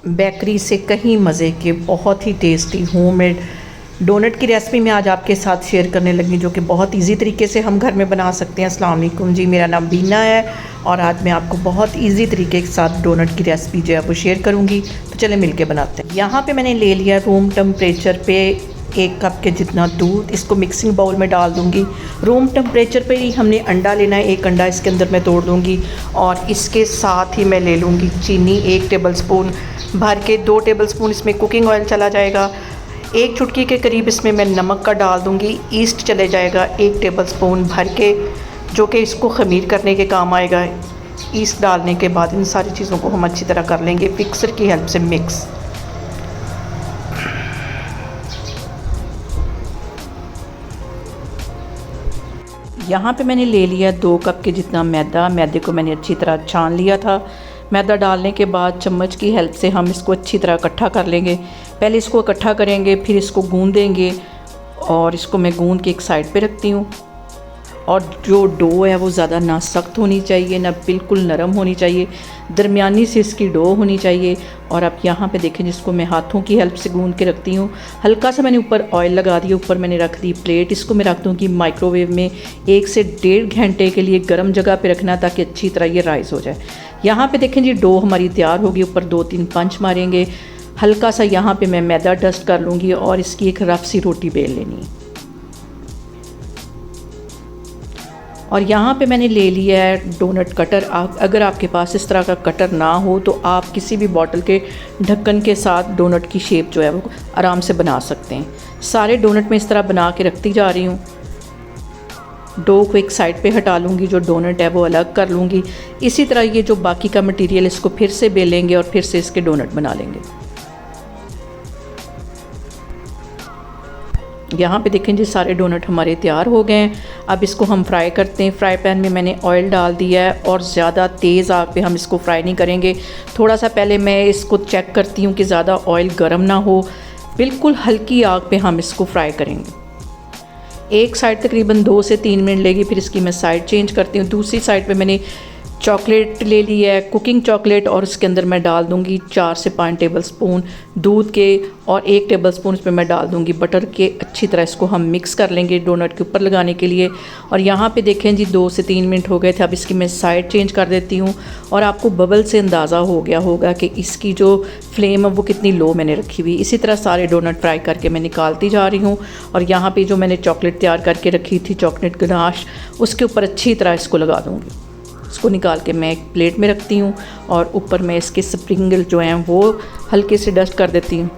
Bakery से कहीं मज़े के बहुत ही टेस्टी होममेड डोनट की रेसिपी मैं आज आपके साथ शेयर करने लगी, जो कि बहुत इजी तरीके से हम घर में बना सकते हैं। अस्सलाम वालेकुम जी, मेरा नाम बीना है और आज मैं आपको बहुत इजी तरीके के साथ डोनट की रेसिपी जो है वो शेयर करूंगी। तो चले मिलके बनाते हैं। यहाँ पे मैंने ले लिया रूम टेम्परेचर पे 1 कप के जितना दूध। इसको मिक्सिंग बाउल में डाल दूंगी। रूम टेम्परेचर पे ही हमने अंडा लेना है। 1 अंडा इसके अंदर मैं तोड़ दूंगी और इसके साथ ही मैं ले लूँगी चीनी 1 टेबलस्पून भर के। 2 टेबलस्पून इसमें कुकिंग ऑयल चला जाएगा। 1 चुटकी के करीब इसमें मैं नमक का डाल दूंगी। ईस्ट चले जाएगा 1 टेबलस्पून भर के, जो कि इसको ख़मीर करने के काम आएगा। ईस्ट डालने के बाद इन सारी चीज़ों को हम अच्छी तरह कर लेंगे मिक्सर की हेल्प से मिक्स। यहाँ पे मैंने ले लिया 2 कप के जितना मैदा। मैदे को मैंने अच्छी तरह छान लिया था। मैदा डालने के बाद चम्मच की हेल्प से हम इसको अच्छी तरह इकट्ठा कर लेंगे। पहले इसको इकट्ठा करेंगे, फिर इसको गूंदेंगे और इसको मैं गूंद के एक साइड पे रखती हूँ। और जो डो है वो ज़्यादा ना सख्त होनी चाहिए ना बिल्कुल नरम होनी चाहिए, दरमियानी सी इसकी डो होनी चाहिए। और अब यहाँ पे देखें, जिसको मैं हाथों की हेल्प से गूंद के रखती हूँ। हल्का सा मैंने ऊपर ऑयल लगा दिया, ऊपर मैंने रख दी प्लेट। इसको मैं रख दूँगी माइक्रोवेव में 1 से 1.5 घंटे के लिए गर्म जगह पे रखना, ताकि अच्छी तरह ये राइज़ हो जाए। यहाँ पे देखें जी, डो हमारी तैयार होगी। ऊपर 2-3 पंच मारेंगे। हल्का सा यहाँ पे मैं मैदा डस्ट कर लूँगी और इसकी एक रफ सी रोटी बेल लेनी है। और यहाँ पे मैंने ले लिया है डोनट कटर। अगर आपके पास इस तरह का कटर ना हो तो आप किसी भी बॉटल के ढक्कन के साथ डोनट की शेप जो है वो आराम से बना सकते हैं। सारे डोनट में इस तरह बना के रखती जा रही हूँ। डो को एक साइड पे हटा लूँगी, जो डोनट है वो अलग कर लूँगी। इसी तरह ये जो बाकी का मटेरियल, इसको फिर से बेलेंगे और फिर से इसके डोनट बना लेंगे। यहाँ पे देखें जी, सारे डोनट हमारे तैयार हो गए हैं। अब इसको हम फ्राई करते हैं। फ्राई पैन में मैंने ऑयल डाल दिया है और ज़्यादा तेज़ आग पे हम इसको फ्राई नहीं करेंगे। थोड़ा सा पहले मैं इसको चेक करती हूँ कि ज़्यादा ऑयल गर्म ना हो। बिल्कुल हल्की आग पे हम इसको फ्राई करेंगे। एक साइड तकरीबन 2 से 3 मिनट लेगी, फिर इसकी मैं साइड चेंज करती हूँ। दूसरी साइड पे मैंने चॉकलेट ले ली है, कुकिंग चॉकलेट, और उसके अंदर मैं डाल दूँगी 4 से 5 टेबलस्पून दूध के और 1 टेबलस्पून इसमें मैं डाल दूँगी बटर के। अच्छी तरह इसको हम मिक्स कर लेंगे डोनट के ऊपर लगाने के लिए। और यहाँ पे देखें जी, 2 से 3 मिनट हो गए थे। अब इसकी मैं साइड चेंज कर देती हूँ और आपको बबल से अंदाज़ा हो गया होगा कि इसकी जो फ्लेम है वो कितनी लो मैंने रखी हुई। इसी तरह सारे डोनट फ्राई करके मैं निकालती जा रही हूँ। और यहाँ पर जो मैंने चॉकलेट तैयार करके रखी थी, चॉकलेट गनाश, उसके ऊपर अच्छी तरह इसको लगा दूँगी। इसको निकाल के मैं एक प्लेट में रखती हूँ और ऊपर मैं इसके स्प्रिंगल जो हैं वो हल्के से डस्ट कर देती हूँ।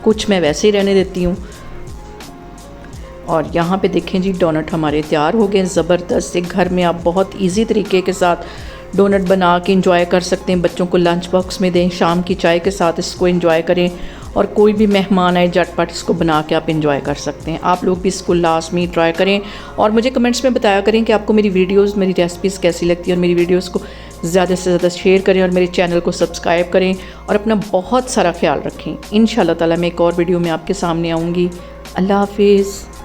कुछ मैं वैसे ही रहने देती हूँ। और यहाँ पे देखें जी, डोनट हमारे तैयार हो गए ज़बरदस्त से। घर में आप बहुत इजी तरीके के साथ डोनट बना के इंजॉय कर सकते हैं। बच्चों को लंच बॉक्स में दें, शाम की चाय के साथ इसको इंजॉय करें। और कोई भी मेहमान आए, झटपट इसको बना के आप इंजॉय कर सकते हैं। आप लोग भी इसको लास्ट में ट्राई करें और मुझे कमेंट्स में बताया करें कि आपको मेरी वीडियोस, मेरी रेसिपीज़ कैसी लगती है। और मेरी वीडियोस को ज़्यादा से ज़्यादा शेयर करें और मेरे चैनल को सब्सक्राइब करें और अपना बहुत सारा ख्याल रखें। इंशाल्लाह ताला मैं एक और वीडियो में आपके सामने आऊँगी। अल्लाह हाफिज़।